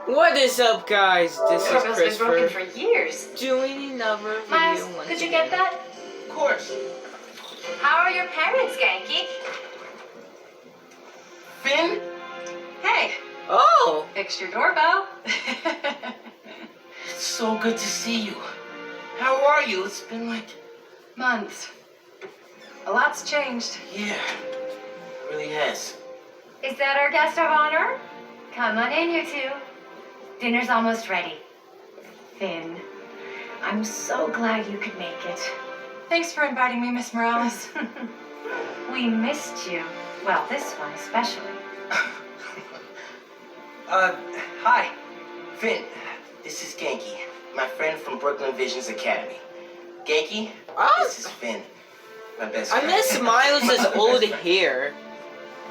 What is up, guys? This is Doorbell's been broken Christopher for years. doing another video. Miles, once could you again. get that? Of course. How are your parents, Genki? Finn? Hey, Oh! fixed your doorbell. It's so good to see you. How are you? It's been like... Months. A lot's changed. Yeah, it really has. Is that our guest of honor? Come on in, you two. Dinner's almost ready. Finn, I'm so glad you could make it. Thanks for inviting me, Miss Morales. We missed you. Well, this one especially. Hi. Finn, this is Genki, my friend from Brooklyn Visions Academy. Genki, Oh. this is Finn, my best I friend. miss Miles' old hair.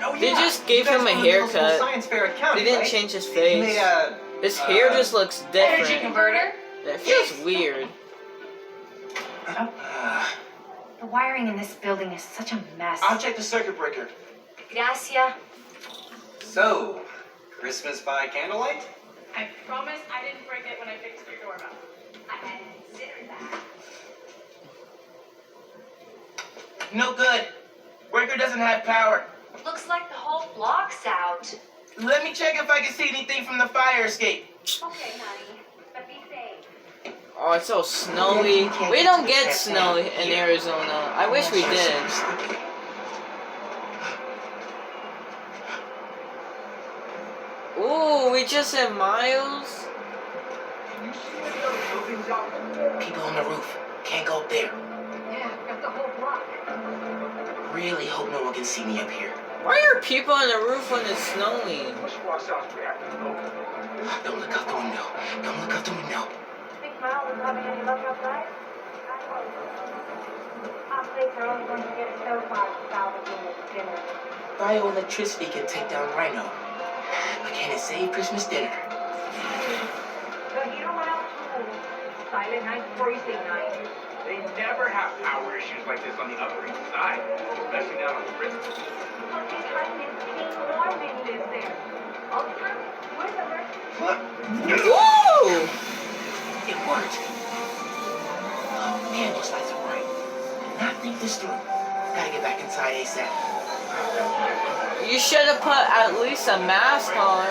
Oh, They yeah. just gave You guys him a won the haircut. Local Science Fair at County, They didn't right? change his He face. made His hair just looks Energy different. converter? It feels weird. The wiring in this building is such a mess. I'll check the circuit breaker. Gracias. So, Christmas by candlelight? I promise I didn't break it when I fixed your doorbell. I hadn't considered that. No good. Breaker doesn't have power. Looks like the whole block's out. Let me check if I can see anything from the fire escape. Okay, honey. But be safe. Oh, it's so snowy. We don't get snow in Arizona. I wish we did. Ooh, we just said Miles. People on the roof. Can't go up there. Yeah, got the whole block. Really hope no one can see me up here. Why are people on the roof when it's snowing? Don't look out the window. Don't look out the window. Think Miles is having any luck outside? Our plates are only going to get so far salvaging this dinner. Bioelectricity can take down Rhino. But can it save Christmas dinner? The hero went out to silent night, freezing night. They never have power issues like this on the Upper East Side, especially down on the Bristol. Look behind this King Norman lives there. Ultra, wizard. Whoa! It worked. Oh man, those lights are bright. Did not think this through. Gotta get back inside ASAP. You should have put at least a mask on.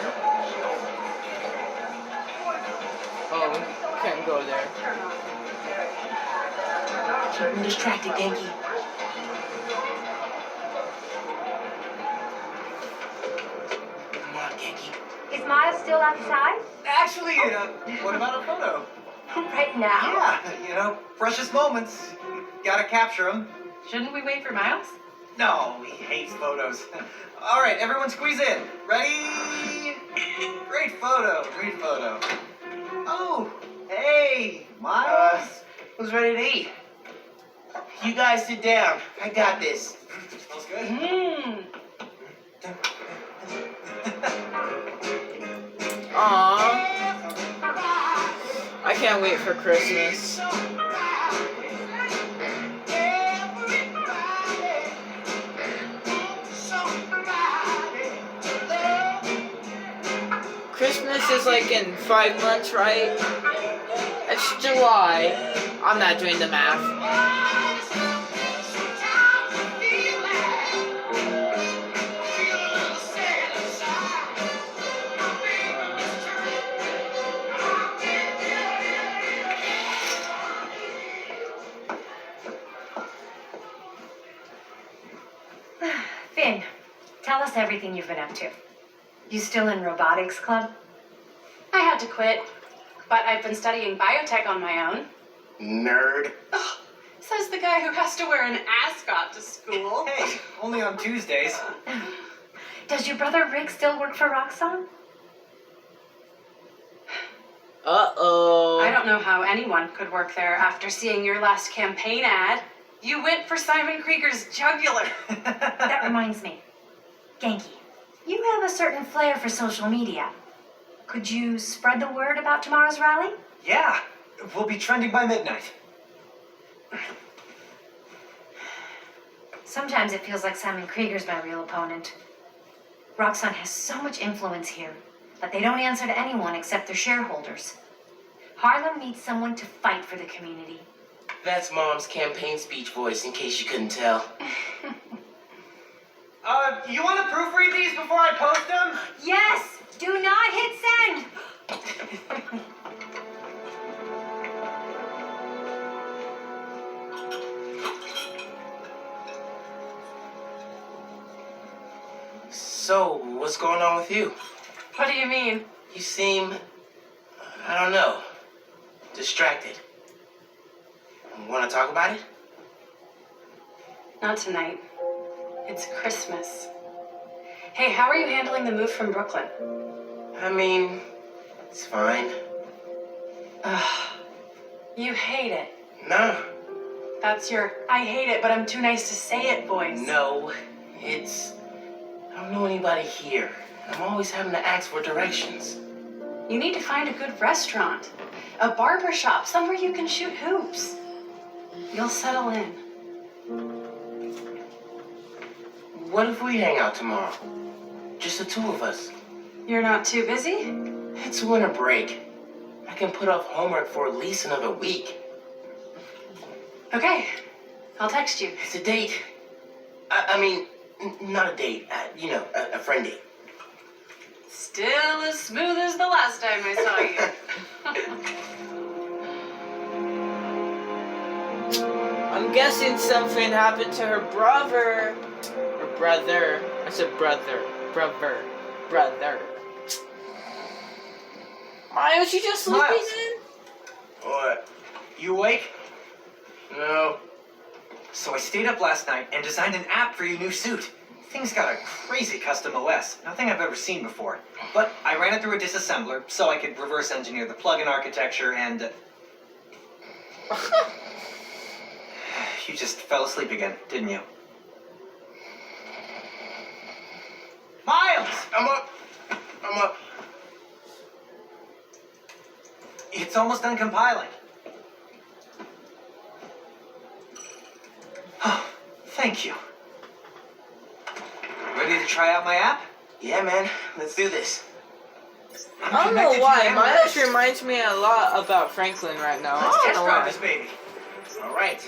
Oh, can't go there. Keep him distracted, Genki. Come on, Genki. Is Miles still outside? Actually, what about a photo? Right now? Yeah, precious moments. Gotta capture them. Shouldn't we wait for Miles? No, he hates photos. All right, everyone squeeze in. Ready? Great photo, great photo. Oh, hey, Miles. Who's ready to eat? You guys sit down. I got this. Smells good. Mmm. Aww. I can't wait for Christmas. Christmas is like in 5 months, right? It's July. I'm not doing the math. Finn, tell us everything you've been up to. You still in robotics club? I had to quit, but I've been studying biotech on my own. Nerd. Ugh, says the guy who has to wear an ascot to school. Hey, only on Tuesdays. Does your brother Rick still work for Roxxon? Uh-oh. I don't know how anyone could work there after seeing your last campaign ad. You went for Simon Krieger's jugular. That reminds me. Genki, you have a certain flair for social media. Could you spread the word about tomorrow's rally? Yeah, we'll be trending by midnight. Sometimes it feels like Simon Krieger's my real opponent. Roxxon has so much influence here. but they don't answer to anyone except their shareholders. Harlem needs someone to fight for the community. That's Mom's campaign speech voice, in case you couldn't tell. You want to proofread these before I post them? Yes! Do not hit send! So, what's going on with you? What do you mean? You seem, I don't know, distracted. Want to talk about it? Not tonight. It's Christmas. Hey, how are you handling the move from Brooklyn? I mean, it's fine. Ugh. You hate it. No, That's your I hate it, but I'm too nice to say it voice. no, it's, I don't know anybody here. I'm always having to ask for directions. You need to find a good restaurant, a barber shop, somewhere you can shoot hoops. You'll settle in. What if we hang out tomorrow? Just the two of us. You're not too busy? It's winter break. I can put off homework for at least another week. Okay, I'll text you. It's a date. I mean, not a date. A friend date. Still as smooth as the last time I saw you. I'm guessing something happened to her brother. Or brother. I said brother. Brother. Miles, you just sleeping Miles. in? What? You awake? No. So I stayed up last night and designed an app for your new suit. Thing's got a crazy custom OS, nothing I've ever seen before. But I ran it through a disassembler so I could reverse engineer the plugin architecture and... You just fell asleep again, didn't you? Miles! I'm up. It's almost done compiling. Oh, thank you. Ready to try out my app? Yeah, man. Let's do this. I don't know why. Miles reminds me a lot about Franklin right now. Let's I test don't know drive why. this baby. All right.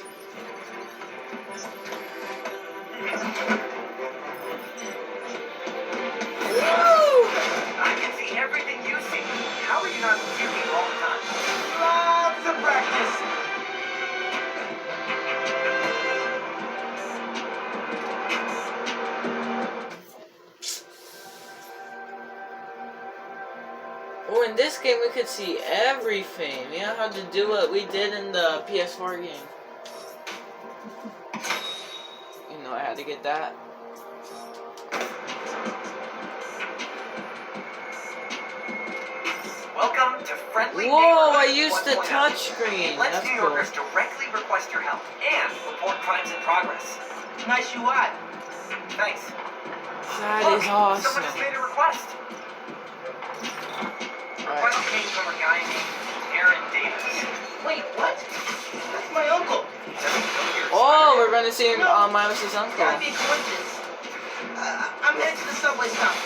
I can see everything you see. How are you not puking all the time? Lots of practice. Oh, in this game we could see everything. You know how to do what we did in the PS4 game. You know I had to get that. Welcome to Friendly Whoa, I Neighborhood used the 1.0. touch screen. It lets That's New cool. Yorkers directly request your help and report crimes in progress. Nice UI. Thanks. That Look, is awesome. someone just made a request. Request came from a guy named Aaron Davis. Wait, what? That's my uncle. Doesn't know you're Oh, we're gonna see Miles' uncle. Gotta be a coincidence. I'm headed to the subway stop.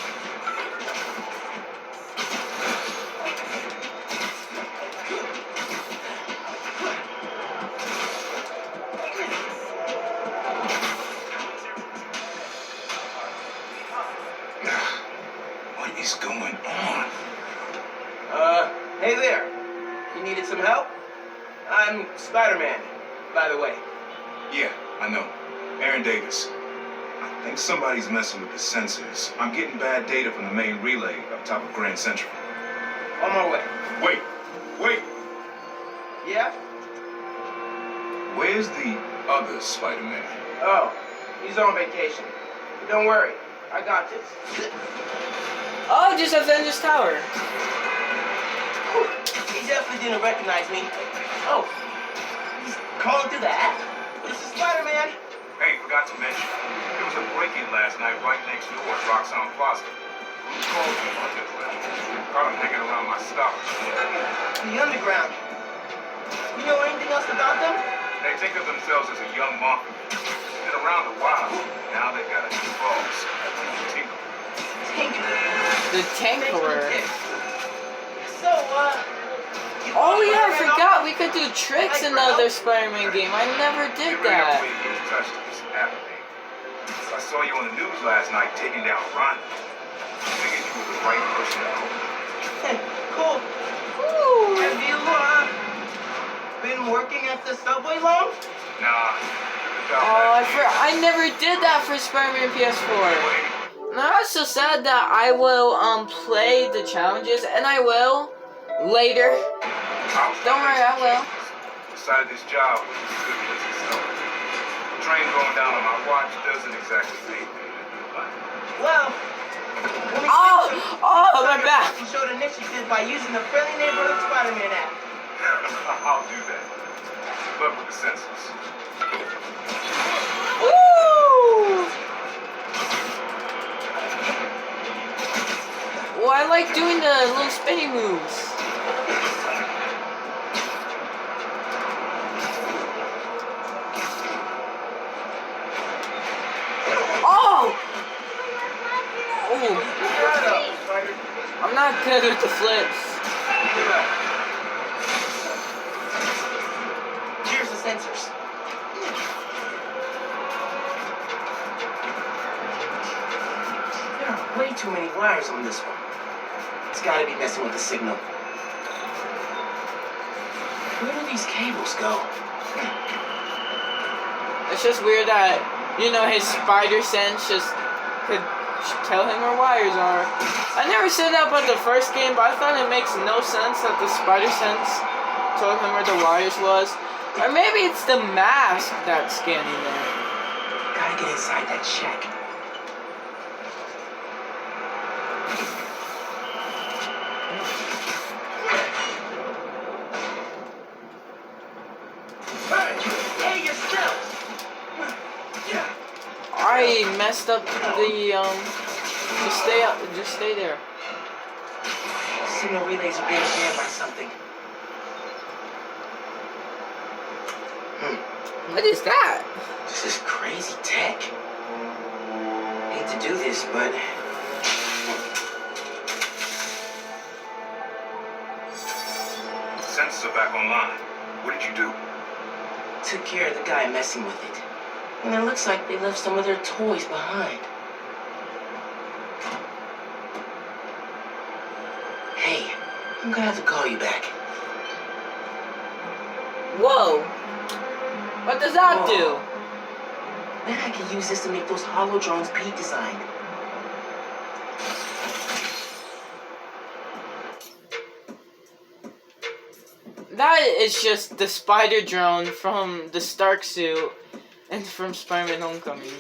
What is going on? Hey there. You needed some help? I'm Spider-Man, by the way. Yeah, I know. Aaron Davis. I think somebody's messing with the sensors. I'm getting bad data from the main relay up top of Grand Central. On my way. Wait! Yeah? Where's the other Spider-Man? Oh, he's on vacation. But don't worry, I got this. Oh, just Avengers Tower. He definitely didn't recognize me. Oh, he's calling through the app. This is Spider-Man. Hey, forgot to mention. There was a break-in last night right next door at Roxanne Plaza. Who called me underground? Caught him hanging around my stop. The Underground. You know anything else about them? They think of themselves as a young mafia. Been around a while. Now they got a new boss. Tinker. Tinker. The Tankerer. So, Oh yeah, I forgot we could do tricks in the other Spider-Man game. I never did that. Way you touched this happening. I saw you on the news last night taking down Ron. I figured you were the right person to know. cool. Have you, been working at the subway long? Nah. Oh, I never did that for Spider-Man PS4. And I'm also sad that I will play the challenges, and I will later. Don't worry, I will. Decided this job was as good as itself. Train going down on my watch doesn't exactly make me in a good light. Well, let me My back. You showed initiative by using the Friendly Neighborhood Spider-Man app. I'll do that. Good luck with the census. Woo! Well, I like doing the little spinny moves. Oh! I'm not good with the flips. Here's the sensors. There are way too many wires on this one. It's gotta be messing with the signal. Where do these cables go? It's just weird that, his spider sense just could tell him where wires are. I never said that about the first game, but I thought it makes no sense that the spider sense told him where the wires was. Or maybe it's the mask that's scanning there. Gotta get inside that shack. Hey, yourself! I messed up the just stay there. Signal relays are being jammed by something. What is that? This is crazy tech. Hate to do this, but Sensors are back online. What did you do? took care of the guy messing with it. And it looks like they left some of their toys behind. Hey, I'm gonna have to call you back. Whoa! What does that do? Then I can use this to make those hollow drones Pete designed. That is just the spider drone from the Stark suit and from Spider-Man Homecoming.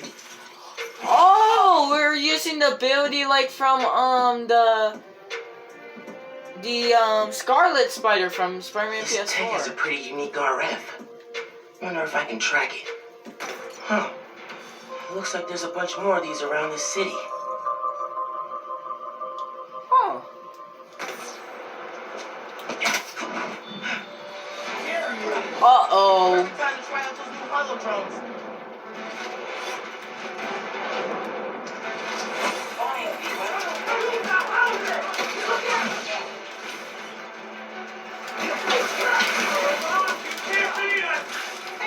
Oh, we're using the ability like from the Scarlet Spider from Spider-Man This tech has a PS4. pretty unique RF. Wonder if I can track it. Huh. Looks like there's a bunch more of these around the city. Oh. Uh-oh. Perfect time to try out those new hollow drones.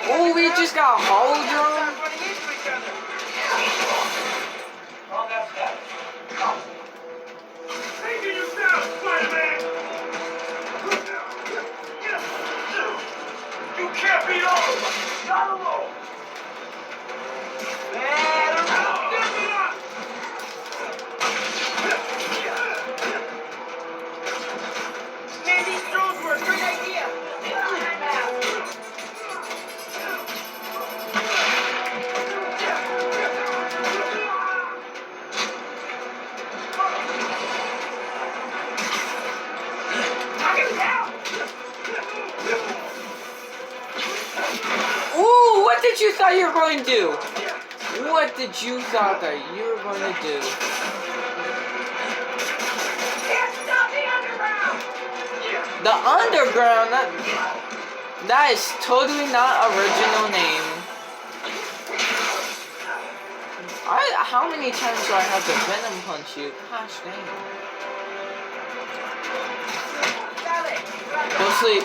Oh, we just got a hollow drone. Running into each other. Taking you down, Spider-Man! You can't beat all of us! Not alone! Man, these drones were a great idea. Ooh, what did you thought you were going to do? What did you thought that you were going to do? The Underground? That is totally not original name. How many times do I have to Venom punch you? Gosh dang. Go sleep.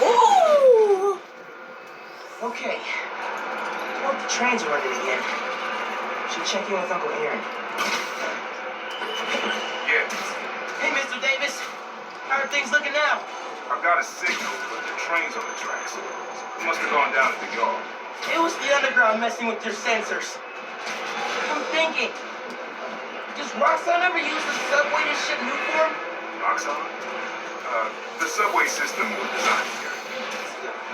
Ooh! Okay. Well, the trains are running again. Should check in with Uncle Aaron. Yeah, Hey, Mr. Davis. How are things looking now? I've got a signal, but the train's on the tracks. It must have gone down at the yard. It was the underground messing with their sensors. I'm thinking, does Roxxon ever use the subway to ship new form? Roxxon? The subway system was designed here.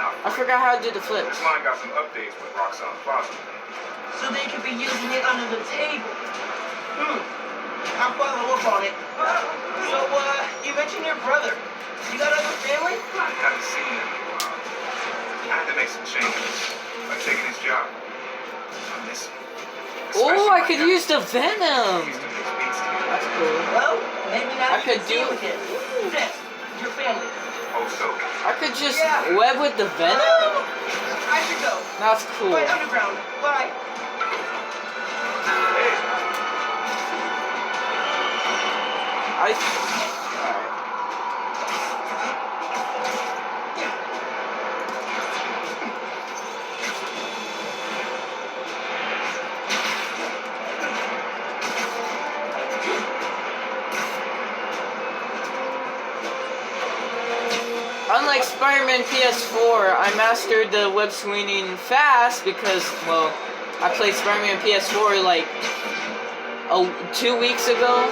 Now, I forgot how to do the flips. this line got some updates with Roxxon Plaza. So they could be using it under the table. I'll follow up on it. So, you mentioned your brother. You got other family? I haven't seen him in a while. I had to make some changes, like taking his job. I miss him. Oh, I Especially could right use the now. venom. He used to mix beats together. That's cool. Well, maybe now I you could can see do- with him. Yes, your family. Oh, so. I could just Yeah. web with the venom. I should go. That's cool. Bye, underground. Bye. Hey, Alright. Unlike Spider-Man PS4, I mastered the web swinging fast because, well, I played Spider-Man PS4 like 2 weeks ago.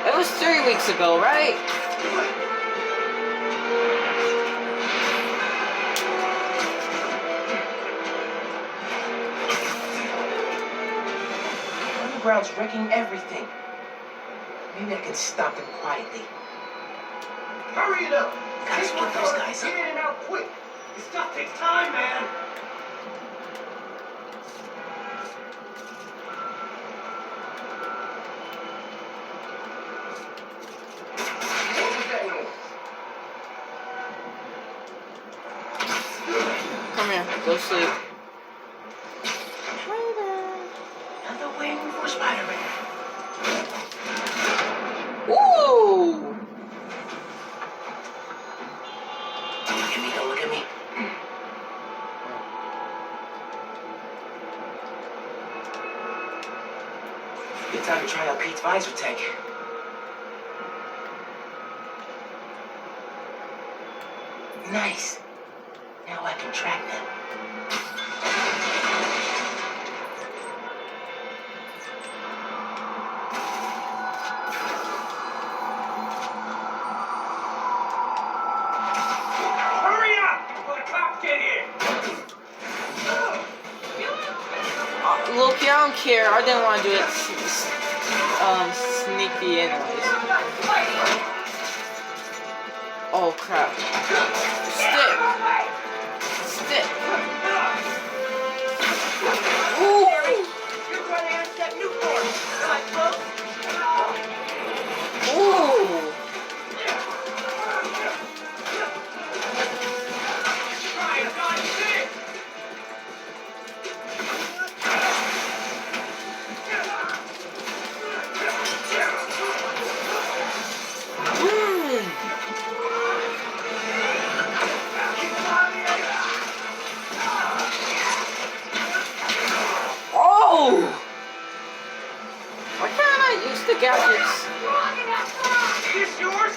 It was 3 weeks ago, right? Underground's wrecking everything. Maybe I can stop them quietly. Hurry it up! Gotta split those guys Get up. in and out quick! This stuff takes time, man! What was that noise? Come here, go sleep. Another win for Spider-Man. Ooh! Don't look at me, don't look at me. Good time to try out Pete's visor tech. Nice. Now I can track them. Hurry up! Before the cops get here! Loki, I don't care. I didn't want to do it sneaky anyways. Oh crap. Stick! Stick! Ooh! You're running out of that new form. Am I close? Ooh! Mm. Oh! Why can't I use the gadgets? Is this yours?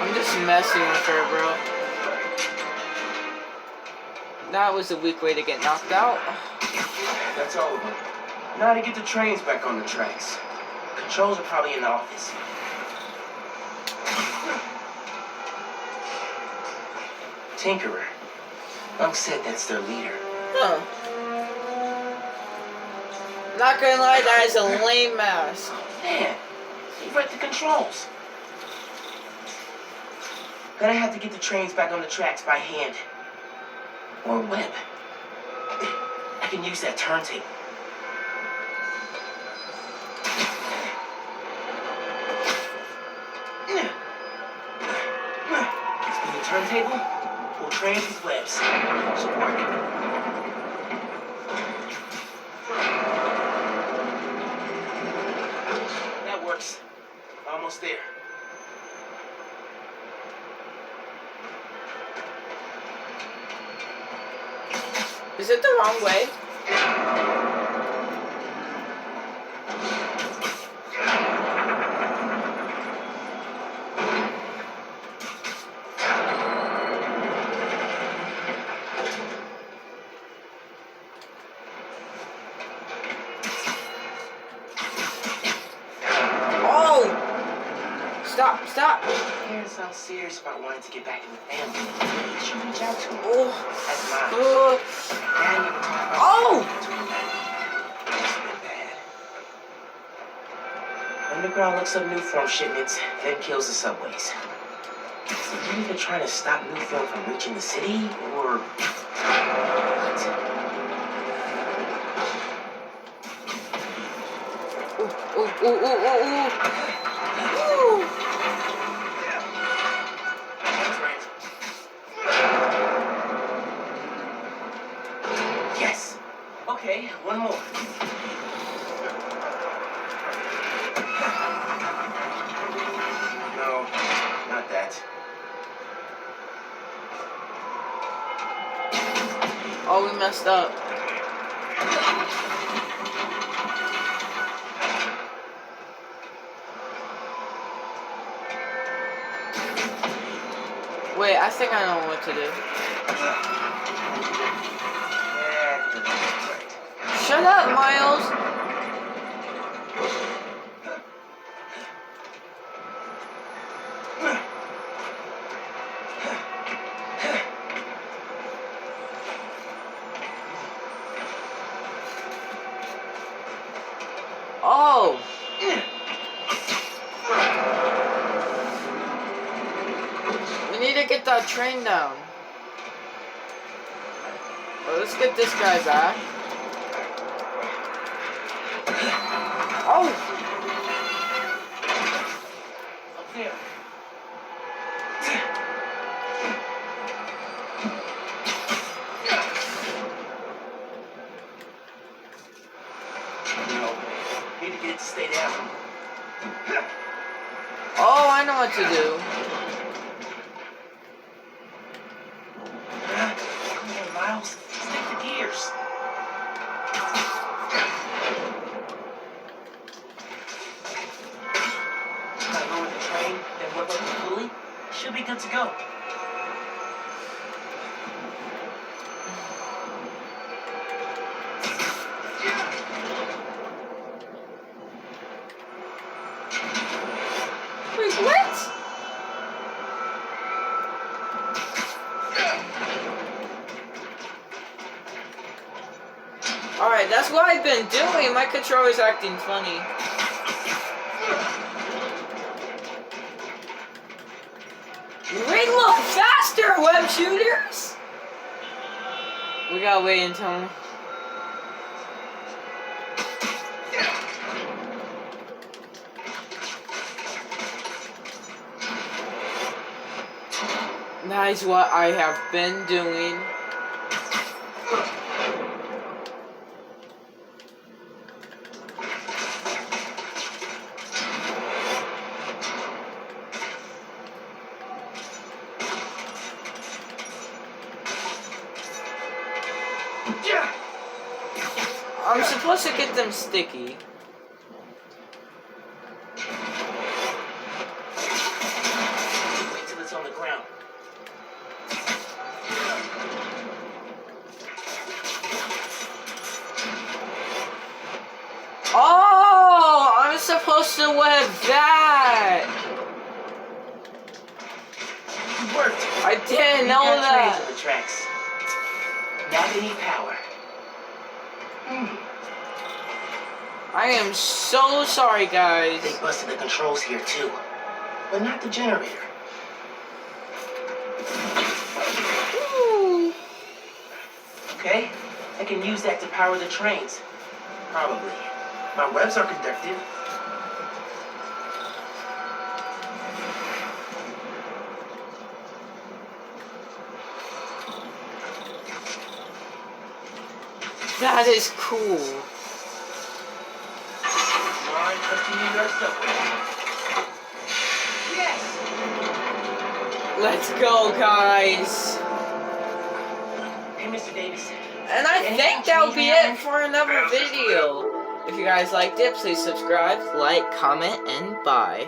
I'm just messing with her, bro. That was a weak way to get knocked out. That's all of them. Now to get the trains back on the tracks. Controls are probably in the office. Tinkerer. Unc said that's their leader. Huh. Not gonna lie, that is a lame mask. Man, he read the controls. Gonna have to get the trains back on the tracks by hand. Or web. I can use that turntable. Spin the turntable, pull trains with webs. Should work. Is it the wrong way? Oh! Stop, stop! Parents sound serious about wanting to get back in the family. You should reach out to them. Oh! That's mine. Dad never talked about Oh! It's been bad. Underground looks up new film shipments, then kills the subways. Is the Unit trying to stop new film from reaching the city, or what? Ooh, ooh, ooh, ooh, ooh, ooh. Ooh. That's right. Yes. Okay, one more. No, not that. Oh, we messed up. Wait, I think I know what to do. Shut up, Miles! Oh! We need to get that train down. Well, let's get this guy back. Oh! Up there. No. Need to get it to stay down. Oh, I know what to do. Come on, Miles. Stick the gears. Gotta lower the train, then work up the pulley. Should be good to go. Wait, what? Alright, that's what I've been doing. My controller's acting funny. Ring a little faster, web shooters! We gotta wait until... That is what I have been doing. I'm supposed to get them sticky. Wait till it's on the ground. Oh, I'm supposed to web that. It worked. I didn't know We've got trains that. on the tracks. Now they need power. I am so sorry, guys. They busted the controls here too, but not the generator. Ooh. Okay, I can use that to power the trains. Probably. My webs are conductive. That is cool. Come on, trust the New York subway. Yes! Let's go, guys. Hey, Mr. Davis. And I think that'll be it for another video. If you guys liked it, please subscribe, like, comment, and bye.